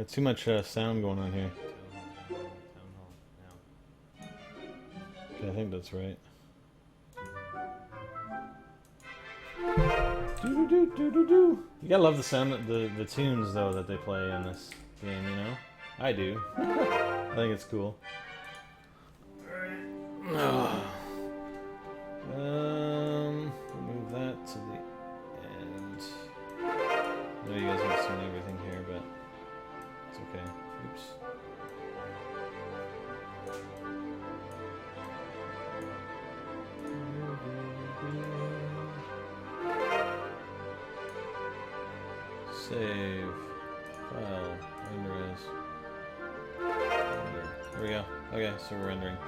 Too much sound going on here. Okay, I think that's right. You gotta love the sound, the tunes though that they play in this game. You know, I do. I think it's cool. Alright. Move that to the end. I know you guys haven't seen everything here, but it's okay. Oops. Save. File. Render as. Render. There we go. Okay, so we're rendering.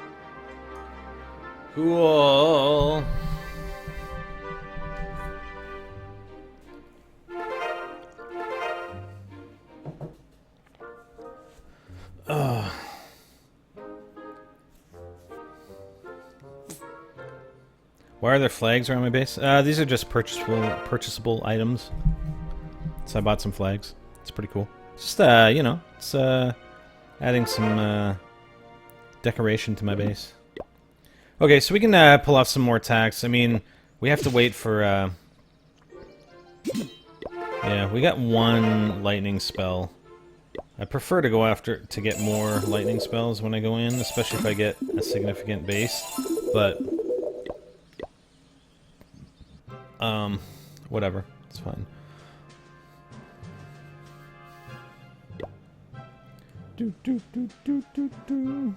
Cool. Why are there flags around my base? These are just purchasable items. So I bought some flags. It's pretty cool. Just you know, it's adding some decoration to my base. Okay, so we can pull off some more attacks. I mean, we have to wait for yeah, we got one lightning spell. I prefer to go after to get more lightning spells when I go in, especially if I get a significant base. But whatever, it's fine. Do do do do do do.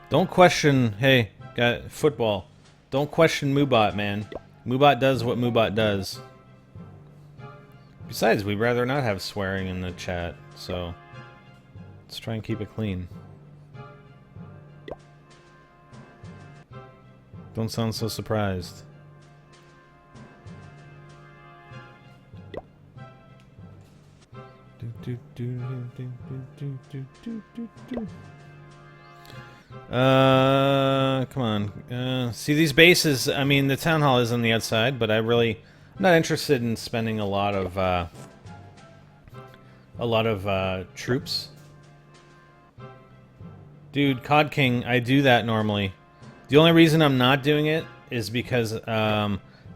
Don't question, hey, got football. Don't question Moobot, man. Moobot does what Moobot does. Besides, we'd rather not have swearing in the chat, so let's try and keep it clean. Don't sound so surprised. Come on. See these bases, I mean, the town hall is on the outside, but I'm not interested in spending a lot of troops. Dude, COD King, I do that normally. The only reason I'm not doing it is because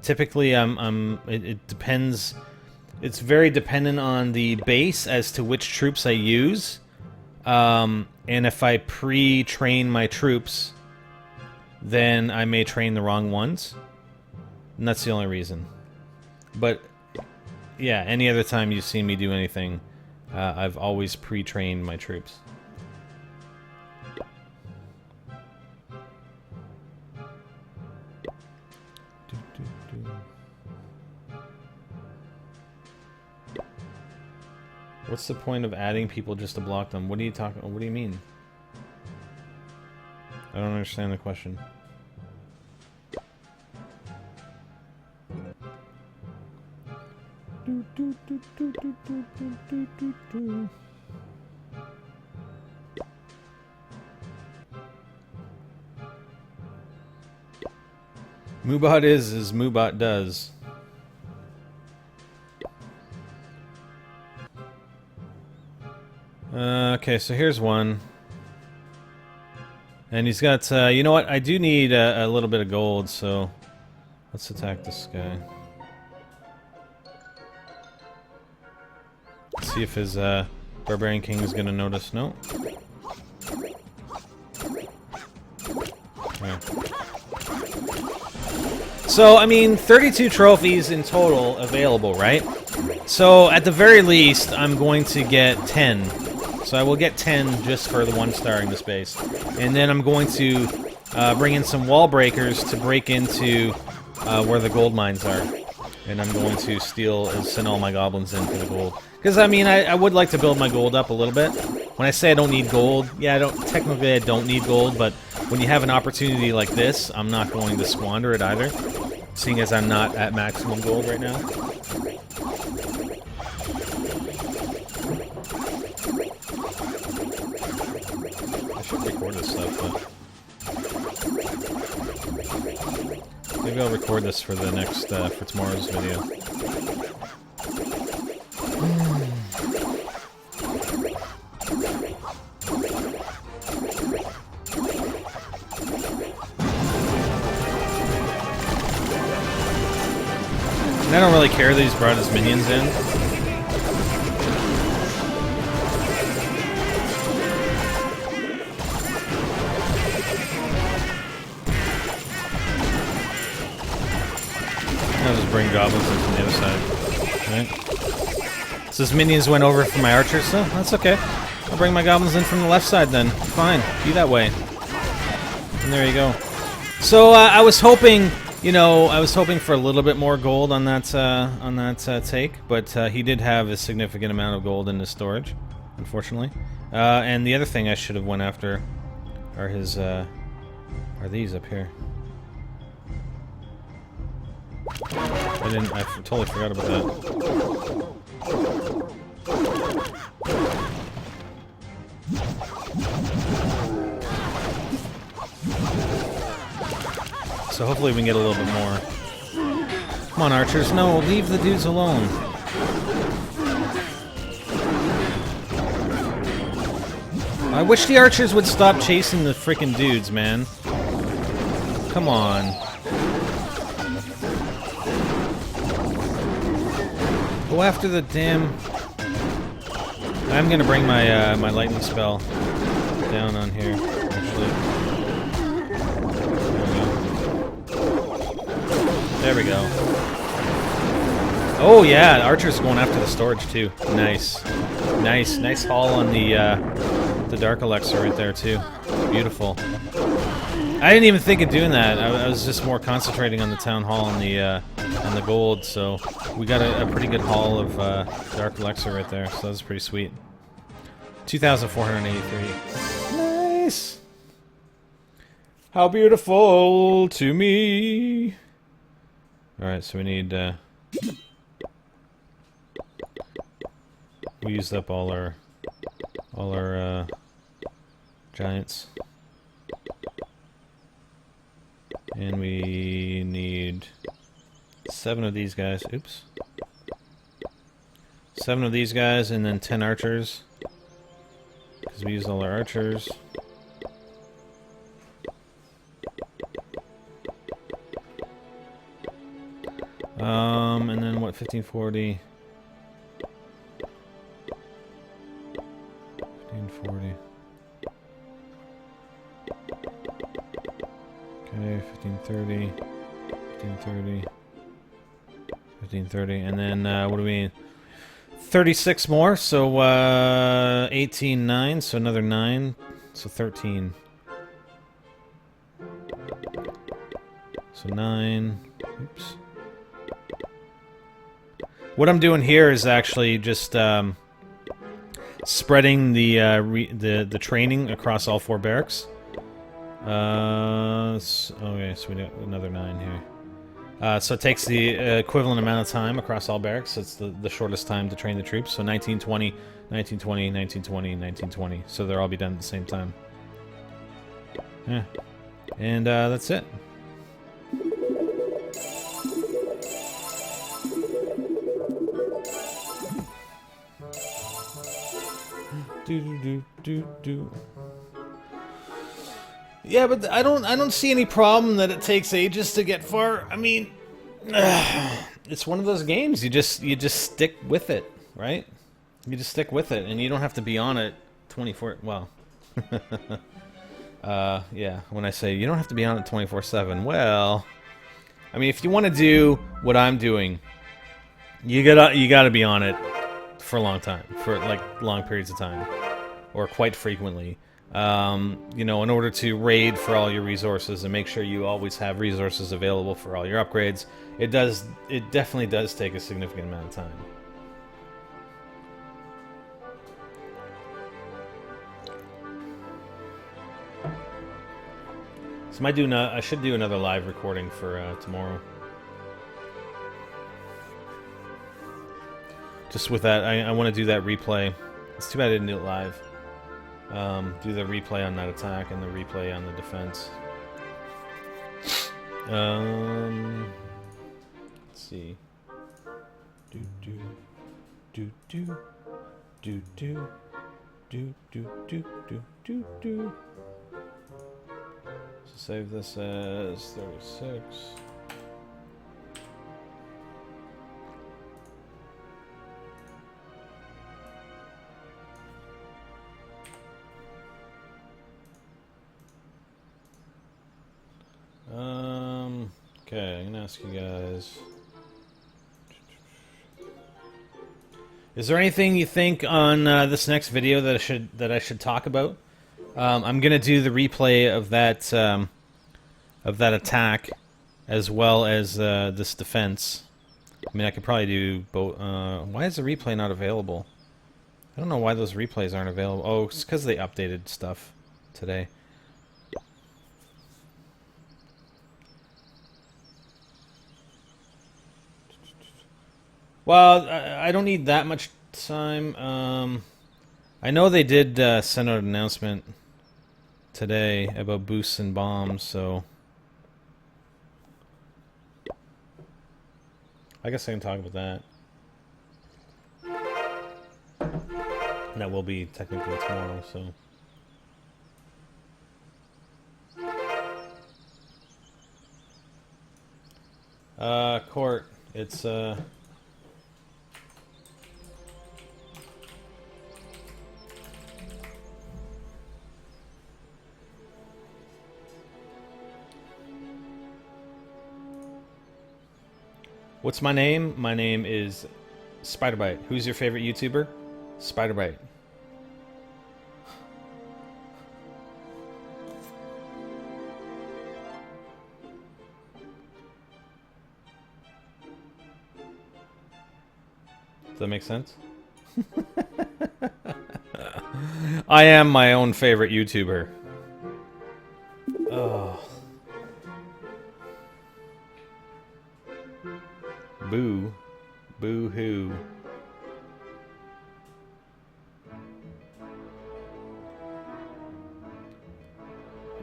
typically it depends. It's very dependent on the base as to which troops I use. And if I pre-train my troops, then I may train the wrong ones. And that's the only reason. But yeah, any other time you see me do anything, I've always pre-trained my troops. What's the point of adding people just to block them? What are you talking? What do you mean? I don't understand the question. Moobot is as Moobot does. Okay, so here's one. And he's got, you know what, I do need a little bit of gold, so let's attack this guy. Let's see if his Barbarian King is gonna notice. No? Okay. So, I mean, 32 trophies in total available, right? So, at the very least, I'm going to get 10. So I will get 10 just for the 1-starring this base. And then I'm going to bring in some wall breakers to break into where the gold mines are. And I'm going to send all my goblins in for the gold. Because, I mean, I would like to build my gold up a little bit. When I say I don't need gold, yeah, technically I don't need gold, but when you have an opportunity like this, I'm not going to squander it either. Seeing as I'm not at maximum gold right now. I should record this stuff, but Maybe I'll record this for the next, for tomorrow's video. And I don't really care that he's brought his minions in. I'll just bring goblins in from the other side. Right? So his minions went over from my archers, so that's okay. I'll bring my goblins in from the left side then. Fine, be that way. And there you go. So I was hoping, you know, I was hoping for a little bit more gold on that take, but he did have a significant amount of gold in his storage, unfortunately. And the other thing I should have went after are his are these up here. I totally forgot about that. So hopefully we can get a little bit more. Come on, archers. No, leave the dudes alone. I wish the archers would stop chasing the frickin' dudes, man. Come on. Go after the damn... I'm gonna bring my my lightning spell down on here, actually. There we go. Oh yeah, archer's going after the storage too. Nice. Nice haul on the Dark Elixir right there too. Beautiful. I didn't even think of doing that. I was just more concentrating on the town hall and the gold, so we got a pretty good haul of Dark Elixir right there, so that's pretty sweet. 2,483. Nice! How beautiful to me! Alright, so we need, we used up all our giants. And we need 7 of these guys. Oops. 7 of these guys, and then 10 archers. Because we used all our archers. And then what, 1540? 1540. Okay, 1530. 1530. 1530. And then, what do we need? 36 more, so 18, 9, so another 9, so 13. So 9, oops. What I'm doing here is actually just spreading the training across all 4 barracks. Okay, so we got another 9 here. So it takes the equivalent amount of time across all barracks. So it's the shortest time to train the troops. So 1920, 1920, 1920, 1920. So they'll all be done at the same time. Yeah. And that's it. Do. Yeah, but I don't see any problem that it takes ages to get far. I mean, it's one of those games. You just stick with it, right? You just stick with it, and you don't have to be on it 24. Well, yeah. When I say you don't have to be on it 24/7, well, I mean, if you want to do what I'm doing, you gotta be on it for a long time, for like long periods of time, or quite frequently. You know, in order to raid for all your resources and make sure you always have resources available for all your upgrades, it definitely does take a significant amount of time. So I should do another live recording for tomorrow. Just with that, I want to do that replay. It's too bad I didn't do it live. Do the replay on that attack and the replay on the defense. Let's see. Do do do do do do do do do do do do. So save this as 36. Okay, I'm gonna ask you guys. Is there anything you think on this next video that I should talk about? I'm gonna do the replay of that attack, as well as this defense. I mean, I could probably do both. Why is the replay not available? I don't know why those replays aren't available. Oh, it's because they updated stuff today. Well, I don't need that much time. I know they did send out an announcement today about boosts and bombs, so I guess I can talk about that. And that will be technically tomorrow, so. Court. It's, What's my name? My name is Spiderbite. Who's your favorite YouTuber? Spiderbite. Does that make sense? I am my own favorite YouTuber. Oh. Boo. Boo-hoo.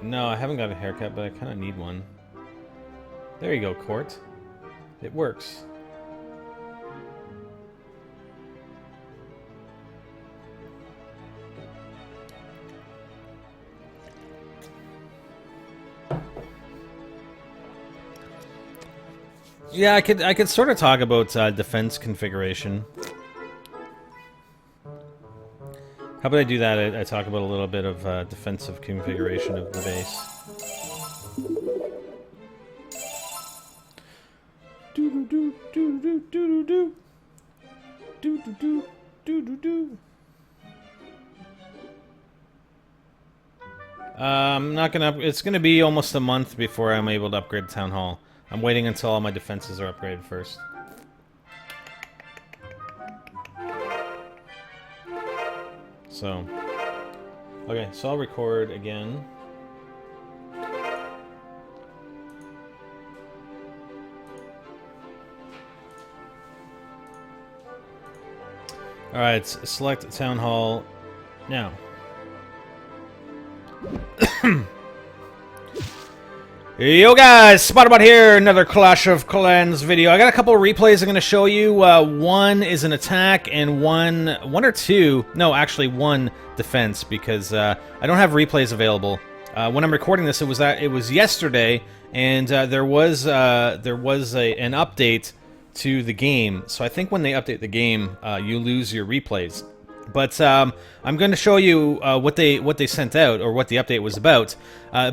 No, I haven't got a haircut, but I kind of need one. There you go, Court. It works. Yeah, I could sort of talk about defense configuration. How about I do that? I talk about a little bit of defensive configuration of the base. I'm not gonna. It's gonna be almost a month before I'm able to upgrade Town Hall. I'm waiting until all my defenses are upgraded first. So, okay, so I'll record again. Alright, select Town Hall now. Yo guys, Spotbot here, another Clash of Clans video. I got a couple of replays I'm going to show you. One is an attack and one or two, no, actually one defense, because I don't have replays available. When I'm recording this, it was yesterday, and there was an update to the game. So I think when they update the game, you lose your replays. But I'm going to show you what they sent out, or what the update was about.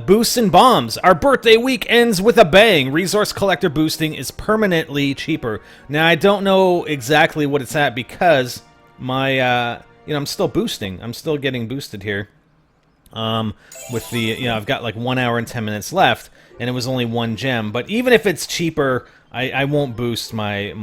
Boosts and bombs. Our birthday week ends with a bang. Resource collector boosting is permanently cheaper. Now I don't know exactly what it's at because my I'm still boosting. I'm still getting boosted here. With the I've got like 1 hour and 10 minutes left, and it was only 1 gem. But even if it's cheaper, I won't boost my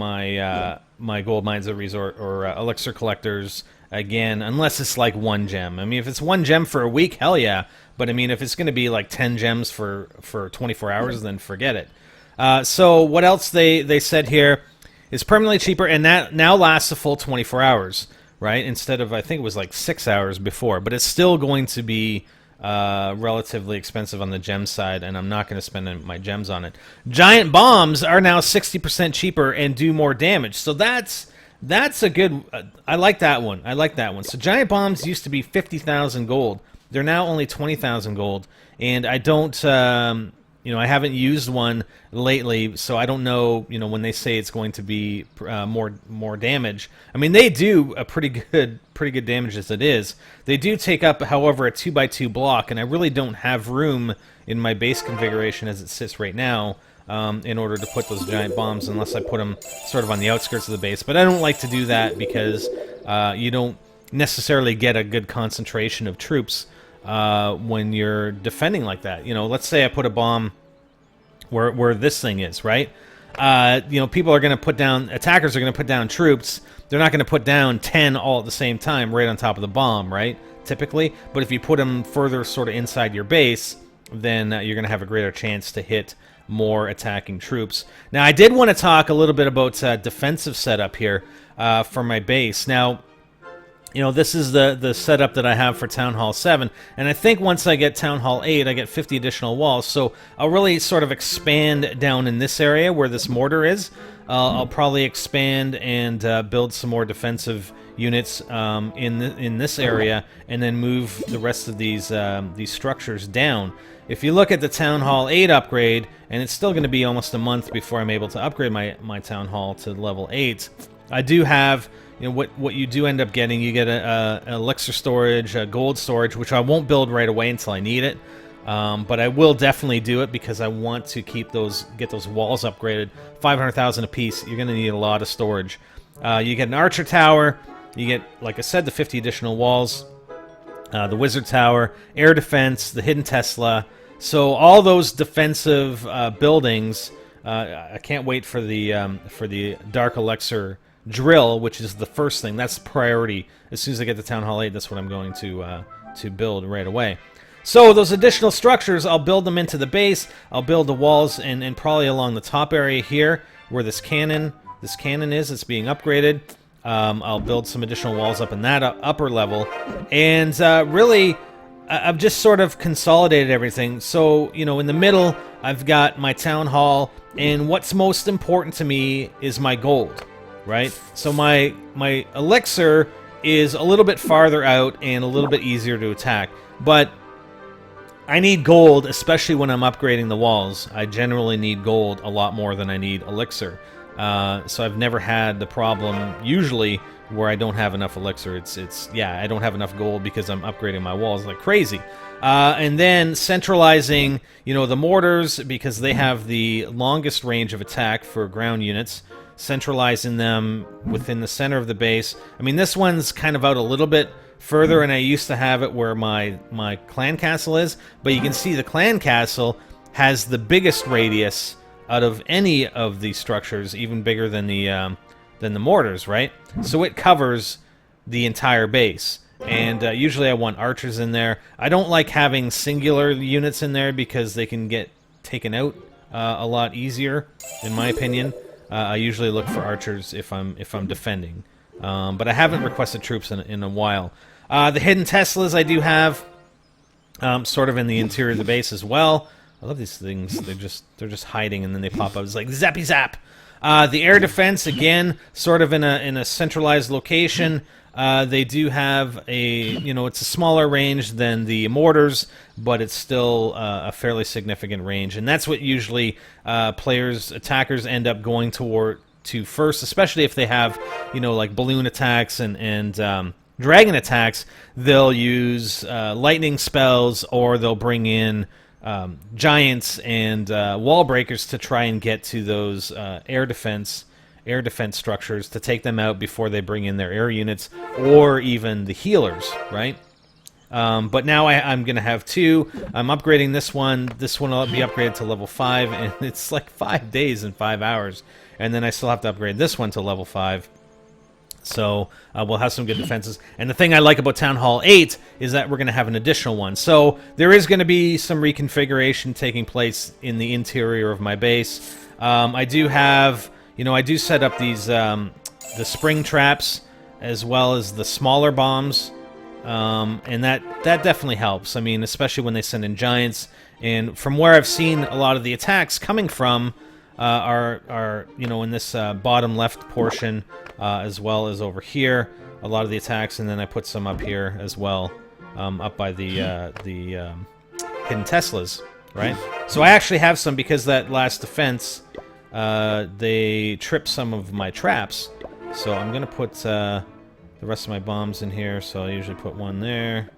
gold mines or elixir collectors again, unless it's like 1 gem. I mean, if it's 1 gem for a week, hell yeah. But I mean, if it's going to be like 10 gems for 24 hours, then forget it. So what else they said here is permanently cheaper, and that now lasts a full 24 hours, right? Instead of, I think it was like 6 hours before, but it's still going to be relatively expensive on the gem side, and I'm not going to spend my gems on it. Giant bombs are now 60% cheaper and do more damage, so that's a good. I like that one. I like that one. So giant bombs used to be 50,000 gold. They're now only 20,000 gold, and I don't. I haven't used one lately, so I don't know. When they say it's going to be more damage. I mean, they do a pretty good damage as it is. They do take up, however, a 2x2 block, and I really don't have room in my base configuration as it sits right now in order to put those giant bombs, unless I put them sort of on the outskirts of the base. But I don't like to do that because you don't necessarily get a good concentration of troops when you're defending like that. Let's say I put a bomb where this thing is, right? People are going to put down, attackers are going to put down troops. They're not going to put down 10 all at the same time right on top of the bomb, right? Typically. But if you put them further sort of inside your base, then you're going to have a greater chance to hit more attacking troops. Now, I did want to talk a little bit about defensive setup here for my base. Now, this is the setup that I have for Town Hall 7, and I think once I get Town Hall 8, I get 50 additional walls, so I'll really sort of expand down in this area where this mortar is. I'll probably expand and build some more defensive units in this area, and then move the rest of these structures down. If you look at the Town Hall 8 upgrade, and it's still going to be almost a month before I'm able to upgrade my Town Hall to level 8, I do have... what you do end up getting, you get a elixir storage, a gold storage, which I won't build right away until I need it. But I will definitely do it because I want to get those walls upgraded. 500,000 a piece. You're going to need a lot of storage. You get an archer tower. You get, like I said, the 50 additional walls. The wizard tower, air defense, the hidden Tesla. So all those defensive buildings. I can't wait for the dark elixir drill, which is the first thing. That's priority. As soon as I get to Town Hall 8, that's what I'm going to build right away. So those additional structures, I'll build them into the base. I'll build the walls and probably along the top area here where this cannon is. It's being upgraded. I'll build some additional walls up in that upper level. And really, I've just sort of consolidated everything. So, in the middle, I've got my Town Hall, and what's most important to me is my gold. Right? So my elixir is a little bit farther out and a little bit easier to attack. But I need gold, especially when I'm upgrading the walls. I generally need gold a lot more than I need elixir. So I've never had the problem, usually, where I don't have enough elixir. I don't have enough gold because I'm upgrading my walls like crazy. And then centralizing, the mortars, because they have the longest range of attack for ground units. Centralizing them within the center of the base. I mean, this one's kind of out a little bit further, and I used to have it where my clan castle is, but you can see the clan castle has the biggest radius out of any of these structures, even bigger than the mortars, right? So it covers the entire base. And usually I want archers in there. I don't like having singular units in there because they can get taken out a lot easier, in my opinion. I usually look for archers if I'm defending, but I haven't requested troops in a while. The hidden Teslas I do have, sort of in the interior of the base as well. I love these things. They're just hiding and then they pop up. It's like zappy zap. The air defense again, sort of in a centralized location. They do have it's a smaller range than the mortars, but it's still a fairly significant range, and that's what usually attackers end up going to first, especially if they have, like balloon attacks and dragon attacks. They'll use lightning spells, or they'll bring in giants and wall breakers to try and get to those air defense structures to take them out before they bring in their air units or even the healers, right? But now I'm going to have two. I'm upgrading this one. This one will be upgraded to level 5, and it's like 5 days and 5 hours. And then I still have to upgrade this one to level 5. So we'll have some good defenses. And the thing I like about Town Hall 8 is that we're going to have an additional one. So there is going to be some reconfiguration taking place in the interior of my base. I do have... I do set up these the spring traps as well as the smaller bombs and that definitely helps. I mean, especially when they send in giants. And from where I've seen a lot of the attacks coming from are in this bottom left portion, as well as over here, a lot of the attacks, and then I put some up here as well, up by the hidden Teslas, right? So I actually have some because that last defense, they tripped some of my traps. So I'm gonna put the rest of my bombs in here. So I usually put one there,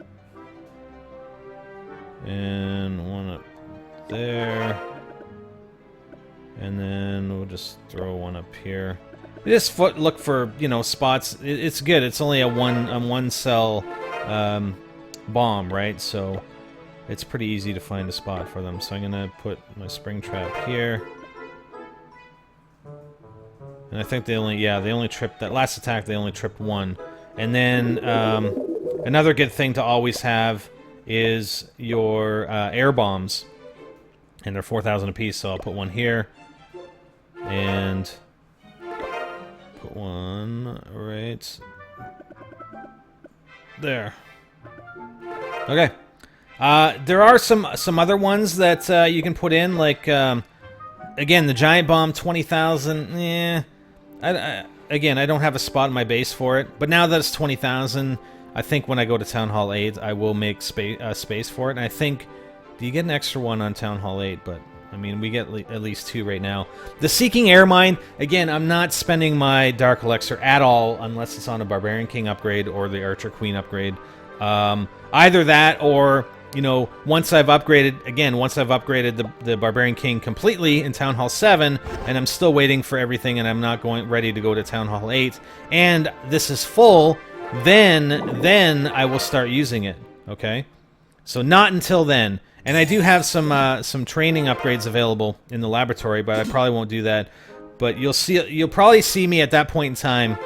and one up there, and then we'll just throw one up here. Just look for spots. It's good. It's only a one cell bomb, right? So it's pretty easy to find a spot for them. So I'm gonna put my spring trap here. And I think they only tripped that last attack. They only tripped one. And then another good thing to always have is your air bombs, and they're 4,000 apiece. So I'll put one here, and put one right there. Okay. There are some other ones that you can put in, like again, the giant bomb, 20,000. Yeah. Again, I don't have a spot in my base for it, but now that it's 20,000, I think when I go to Town Hall 8, I will make space for it. And I think, do you get an extra one on Town Hall 8? But, I mean, we get at least 2 right now. The Seeking Air Mine, again, I'm not spending my Dark Elixir at all unless it's on a Barbarian King upgrade or the Archer Queen upgrade. Either that or, once I've upgraded the Barbarian King completely in Town Hall 7, and I'm still waiting for everything, and I'm not ready to go to Town Hall 8, and this is full, then I will start using it, okay? So not until then. And I do have some training upgrades available in the laboratory, but I probably won't do that. But you'll probably see me at that point in time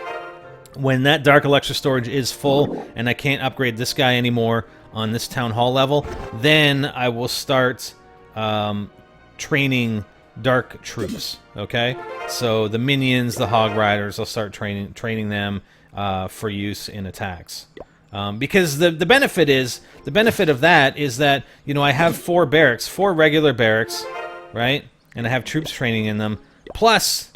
when that Dark Elixir storage is full, and I can't upgrade this guy anymore on this Town Hall level. Then I will start training Dark troops. Okay, so the minions, the Hog Riders, I'll start training them for use in attacks. Because the benefit of that is that I have 4 barracks, 4 regular barracks, right, and I have troops training in them, plus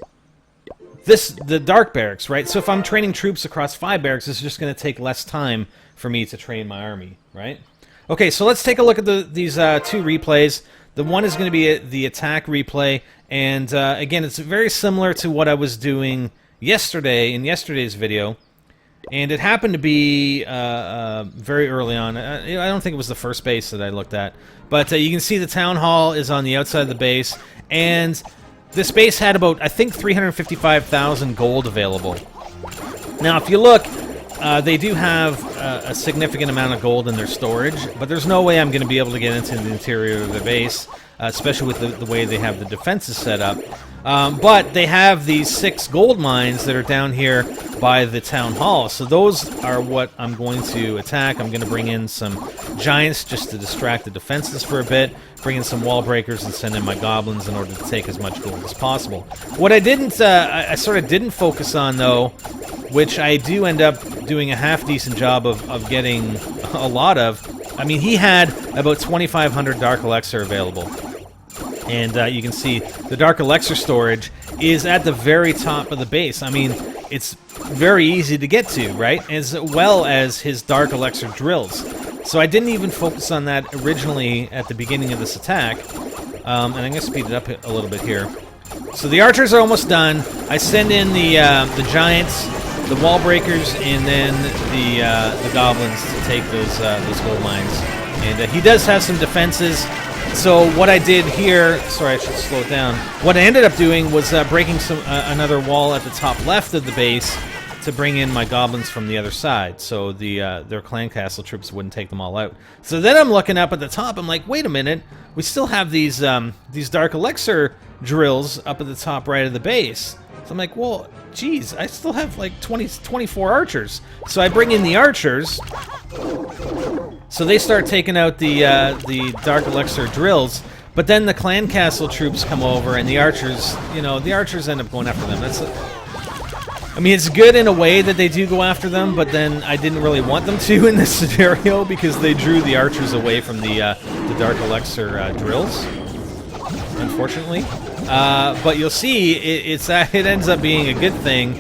the Dark barracks, right? So if I'm training troops across 5 barracks, it's just going to take less time for me to train my army, right? Okay, so let's take a look at these 2 replays. The one is going to be the attack replay, and again, it's very similar to what I was doing yesterday in yesterday's video, and it happened to be very early on. I don't think it was the first base that I looked at, but you can see the Town Hall is on the outside of the base, and this base had about, I think, 355,000 gold available. Now, if you look, they do have a significant amount of gold in their storage, but there's no way I'm going to be able to get into the interior of the base, especially with the way they have the defenses set up. But they have these 6 gold mines that are down here by the Town Hall, so those are what I'm going to attack. I'm going to bring in some giants just to distract the defenses for a bit, bring in some wall breakers, and send in my goblins in order to take as much gold as possible. What I didn't, I sort of didn't focus on, though, which I do end up doing a half-decent job of getting a lot of. I mean, he had about 2,500 Dark Elixir available. And you can see the Dark Elixir storage is at the very top of the base. I mean, it's very easy to get to, right? As well as his Dark Elixir drills. So I didn't even focus on that originally at the beginning of this attack. And I'm going to speed it up a little bit here. So the archers are almost done. I send in the giants, the wall breakers, and then the goblins to take those gold mines. And he does have some defenses. So what I did here, sorry, I should slow it down. What I ended up doing was breaking another wall at the top left of the base to bring in my goblins from the other side, so their clan castle troops wouldn't take them all out. So then I'm looking up at the top. I'm like, wait a minute, we still have these Dark Elixir drills up at the top right of the base. So I'm like, well, geez, I still have like 24 archers. So I bring in the archers. So they start taking out the Dark Elixir drills, but then the clan castle troops come over, and the archers, the archers end up going after them. I mean, it's good in a way that they do go after them, but then I didn't really want them to in this scenario because they drew the archers away from the Dark Elixir drills, unfortunately. But you'll see, it ends up being a good thing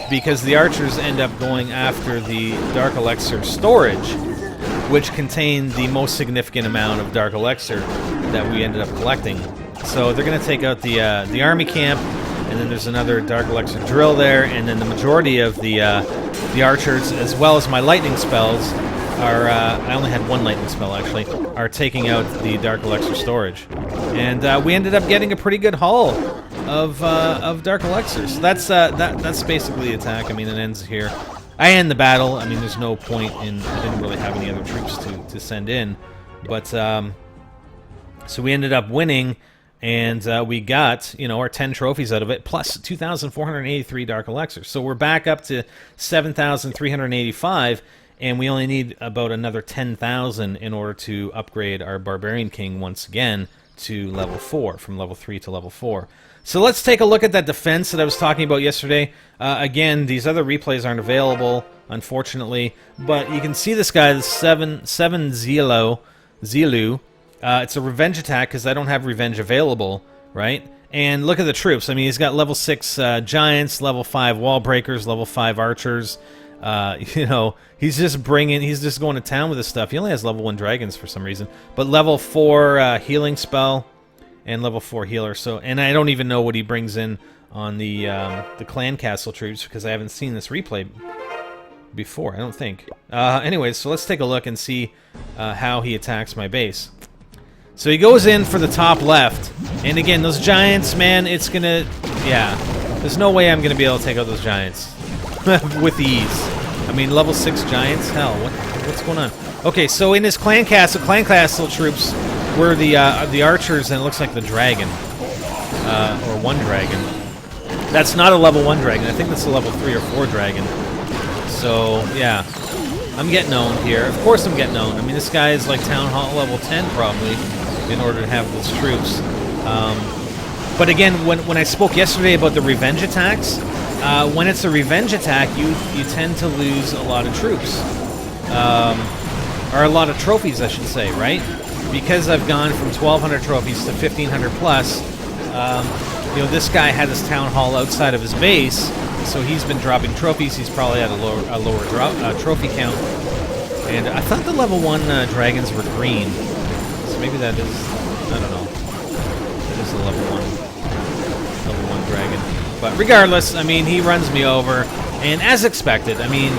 because the archers end up going after the Dark Elixir storage, which contained the most significant amount of Dark Elixir that we ended up collecting. So they're going to take out the army camp, and then there's another Dark Elixir drill there, and then the majority of the archers, as well as my lightning spells, are I only had one lightning spell actually, are taking out the Dark Elixir storage, and we ended up getting a pretty good haul of Dark Elixirs. So that's basically the attack. I mean, it ends here. I end the battle. I mean, there's no point in. I didn't really have any other troops to send in, but so we ended up winning. And we got, you know, our 10 trophies out of it, plus 2,483 Dark Elixirs. So we're back up to 7,385, and we only need about another 10,000 in order to upgrade our Barbarian King once again to level 4, from level 3 to level 4. So let's take a look at that defense that I was talking about yesterday. Again, these other replays aren't available, unfortunately, but you can see this guy, the 7 Zilu. It's a revenge attack because I don't have revenge available, right? And look at the troops. I mean, he's got level 6 giants, level 5 wall breakers, level 5 archers. You know, he's just going to town with this stuff. He only has level 1 dragons for some reason, but level 4 healing spell and level 4 healer. So, and I don't even know what he brings in on the clan castle troops because I haven't seen this replay before. I don't think. Anyways, so let's take a look and see how he attacks my base. So he goes in for the top left, and again, those giants, man, it's gonna, yeah, there's no way I'm gonna be able to take out those giants with ease. I mean, level 6 giants, hell, what's going on? Okay, so in his clan castle troops were the archers, and it looks like the dragon, or 1 dragon. That's not a level 1 dragon. I think that's a level 3 or 4 dragon. So yeah, I'm getting owned here. Of course I'm getting owned. I mean, this guy is like Town Hall level 10 probably in order to have those troops. But again, when I spoke yesterday about the revenge attacks, when it's a revenge attack, you tend to lose a lot of troops. Or a lot of trophies, I should say, right? Because I've gone from 1,200 trophies to 1,500 plus, you know, this guy had his Town Hall outside of his base, so he's been dropping trophies. He's probably at a lower trophy count. And I thought the level 1 dragons were green. So maybe that is, I don't know. That is a level 1 dragon. But regardless, I mean, he runs me over. And as expected, I mean,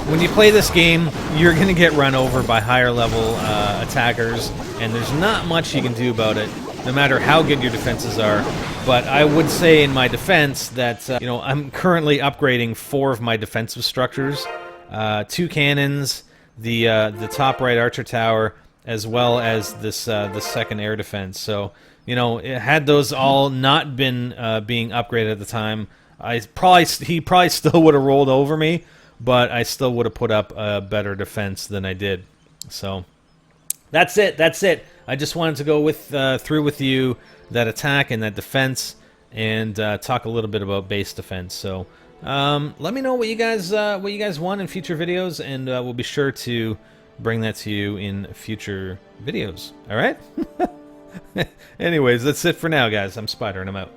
when you play this game, you're going to get run over by higher level attackers. And there's not much you can do about it, no matter how good your defenses are. But I would say in my defense that, you know, I'm currently upgrading 4 of my defensive structures. 2 cannons, the top right archer tower, as well as this the second air defense. So, you know, had those all not been being upgraded at the time, he probably still would have rolled over me, but I still would have put up a better defense than I did. So that's it. I just wanted to go through with you that attack and that defense, and talk a little bit about base defense. So let me know what you guys want in future videos, and we'll be sure to bring that to you in future videos. All right. Anyways, that's it for now, guys. I'm Spider, and I'm out.